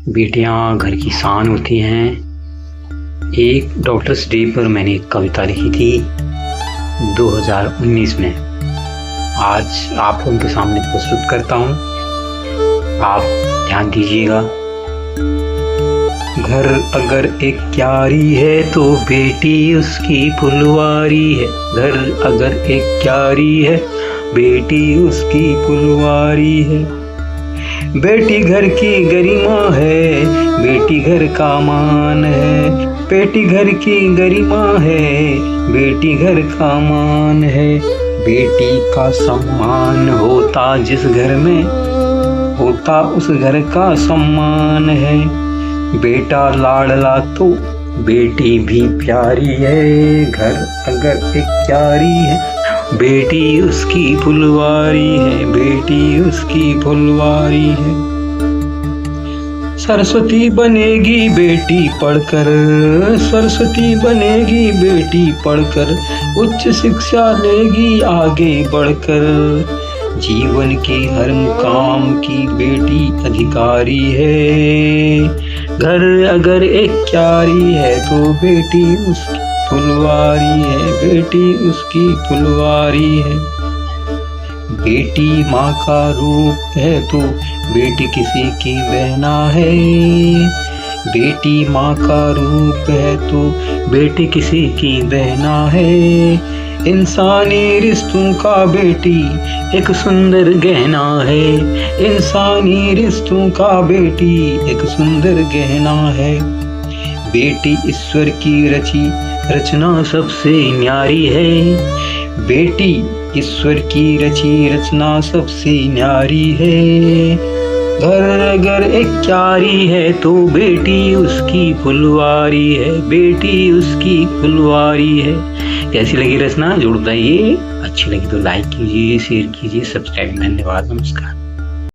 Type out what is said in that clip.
बेटियां घर की शान होती हैं। एक डॉक्टर्स डे पर मैंने एक कविता लिखी थी 2019 में। आज आप उनके सामने प्रस्तुत करता हूँ, आप ध्यान दीजिएगा। घर अगर एक क्यारी है तो बेटी उसकी फुलवारी है। घर अगर एक क्यारी है बेटी उसकी फुलवारी है। बेटी घर की गरिमा है, बेटी घर का मान है। बेटी घर की गरिमा है, बेटी घर का मान है। बेटी का सम्मान होता जिस घर में, होता उस घर का सम्मान है। बेटा लाडला तो बेटी भी प्यारी है। घर अगर एक क्यारी है बेटी उसकी फुलवारी है, बेटी उसकी फुलवारी है। सरस्वती बनेगी बेटी पढ़कर, सरस्वती बनेगी बेटी पढ़कर। उच्च शिक्षा लेगी आगे बढ़कर। जीवन के हर मुकाम की बेटी अधिकारी है। घर अगर एक क्यारी है तो बेटी उसकी फुलवारी है, बेटी उसकी फुलवारी है। बेटी माँ का रूप है तो बेटी किसी की बहना है। बेटी माँ का रूप है तो बेटी किसी की बहना है। इंसानी रिश्तों का बेटी एक सुंदर गहना है। इंसानी रिश्तों का बेटी एक सुंदर गहना है। बेटी ईश्वर की रची रचना सबसे न्यारी है। बेटी ईश्वर की रची रचना सबसे न्यारी है। घर अगर एक क्यारी है तो बेटी उसकी फुलवारी है, बेटी उसकी फुलवारी है। कैसी लगी रचना? जरूर बताइए। अच्छी लगी तो लाइक कीजिए, शेयर कीजिए, सब्सक्राइब। धन्यवाद, नमस्कार।